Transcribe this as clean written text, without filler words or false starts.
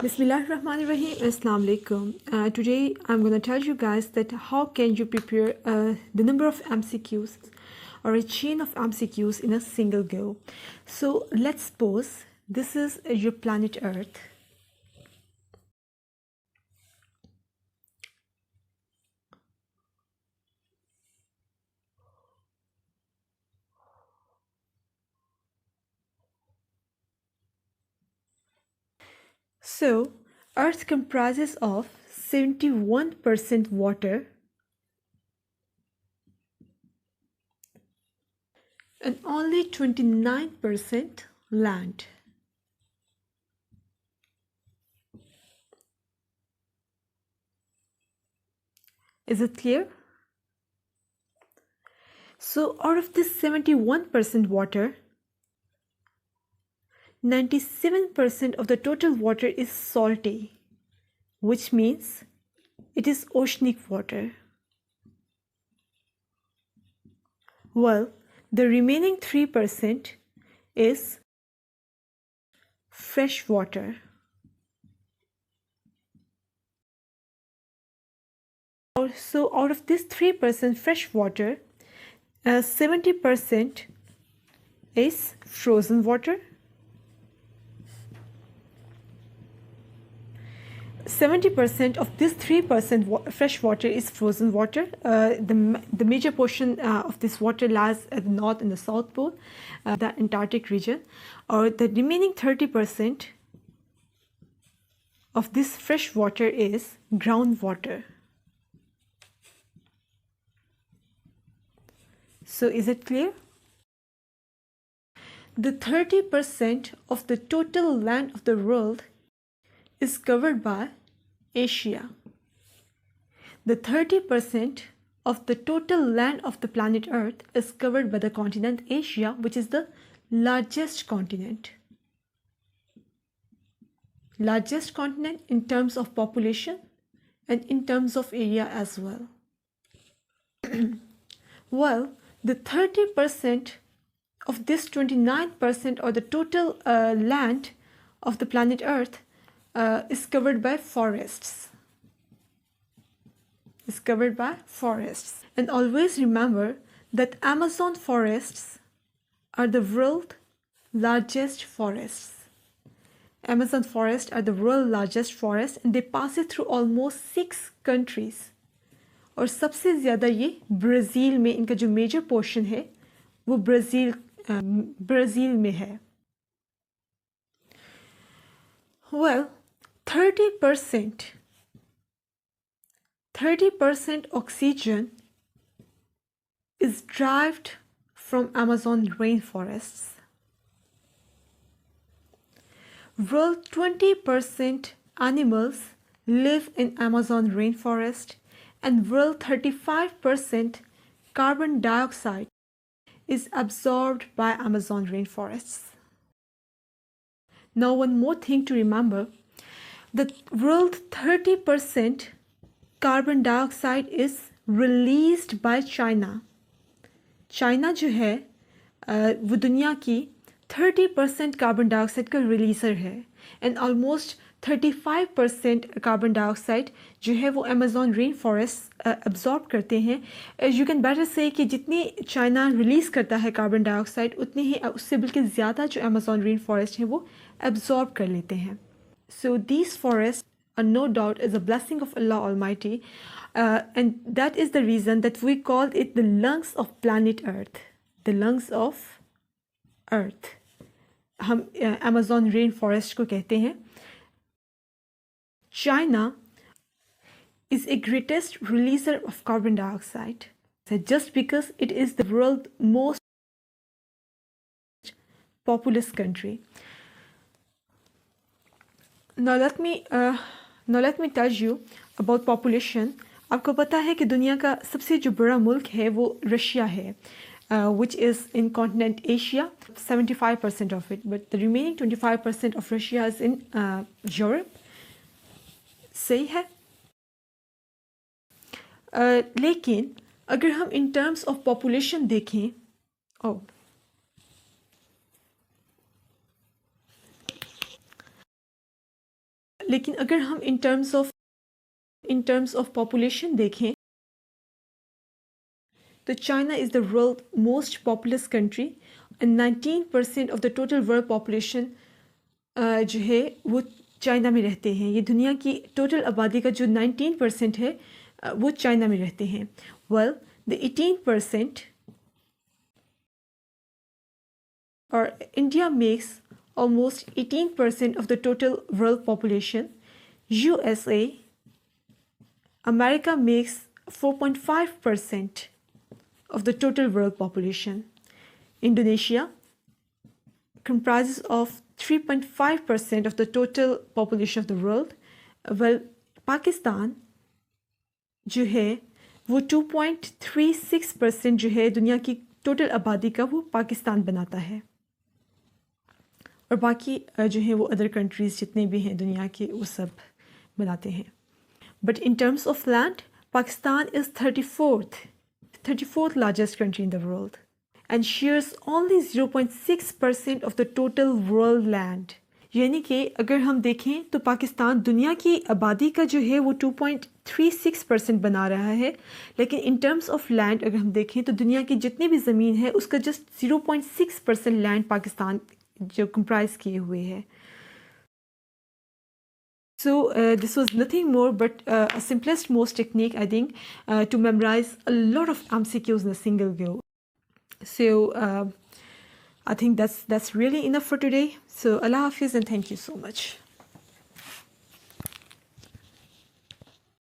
Bismillahirrahmanirrahim. Assalamu alaikum. Today I'm going to tell you guys that how can you prepare the number of MCQs or a chain of MCQs in a single go. So let's suppose this is your planet Earth. So Earth comprises of 71% water and only 29% land. Is it clear? So out of this 71% water, 97% of the total water is salty, which means it is oceanic water. Well, the remaining 3% is fresh water. So out of this 3% fresh water, 70% is frozen water. 70% of this 3% fresh water is frozen water. The major portion of this water lies at the North and the South Pole, the Antarctic region. Or the remaining 30% of this fresh water is groundwater. So is it clear? The 30% of the total land of the world is covered by Asia. The 30% of the total land of the planet Earth is covered by the continent Asia, which is the largest continent. Largest continent in terms of population and in terms of area as well. Well, the 30% of this 29% or the total land of the planet Earth is covered by forests. Is covered by forests. And always remember that Amazon forests are the world's largest forests. Amazon forests are the world's largest forests and they pass it through almost 6 countries. और सबसे ज़्यादा ये Brazil में इनका जो major portion है वो Brazil में है. Well, 30% oxygen is derived from Amazon rainforests. Well, 20% animals live in Amazon rainforest, and well, 35% carbon dioxide is absorbed by Amazon rainforests. Now, one more thing to remember, the world 30% carbon dioxide is released by China. China जो है वो दुनिया की 30% carbon dioxide का releaser है and almost 35% carbon dioxide जो है वो अमेज़ॉन रेन फॉरेस्ट एब्जॉर्ब करते हैं. यू कैन बेटर से कि जितनी चाइना रिलीज़ करता है कार्बन डाइऑक्साइड उतनी ही उससे बल्कि ज़्यादा जो अमेज़ॉन रेन फॉरेस्ट है वो एब्जॉर्ब कर लेते हैं. So these forest are no doubt is a blessing of Allah Almighty, and that is the reason that we call it the lungs of planet Earth. The lungs of Earth. हम Amazon rainforest को कहते हैं. China is a greatest releaser of carbon dioxide. So just because it is the world's most populous country. Now let me tell you about population. आपको पता है कि दुनिया का सबसे जो बड़ा मुल्क है वो रशिया है, which is in continent Asia, 75% of it, but the remaining 25% of Russia is in Europe. सही है. लेकिन अगर हम in terms of population देखें, लेकिन अगर हम in terms of population देखें तो China is the world most populous country and 19% of the total world population जो है वो चाइना में रहते हैं। ये दुनिया की टोटल आबादी का जो 19% है वो चाइना में रहते हैं। Well, the 18% or India makes almost 18% of the total world population. USA, America makes 4.5% of the total world population. Indonesia comprises of 3.5% of the total population of the world. Well, Pakistan जो है वो 2.36% जो है दुनिया की total आबादी का वो पाकिस्तान बनाता है और बाकी जो है वो अदर कंट्रीज़ जितने भी हैं दुनिया के वो सब बनाते हैं। But in terms of land Pakistan is 34th largest country in the world and shares only 0.6% of the total world land. यानी कि अगर हम देखें तो पाकिस्तान दुनिया की आबादी का जो है वो 2.36% बना रहा है, लेकिन इन टर्म्स ऑफ लैंड अगर हम देखें तो दुनिया की जितनी भी ज़मीन है उसका जस्ट 0.6% लैंड पाकिस्तान जो कंप्राइज किए हुए है। So this was nothing more but a simplest most technique I think to memorize a lot of MCQs in a single go. So I think that's really enough for today. So Allah Hafiz and thank you so much.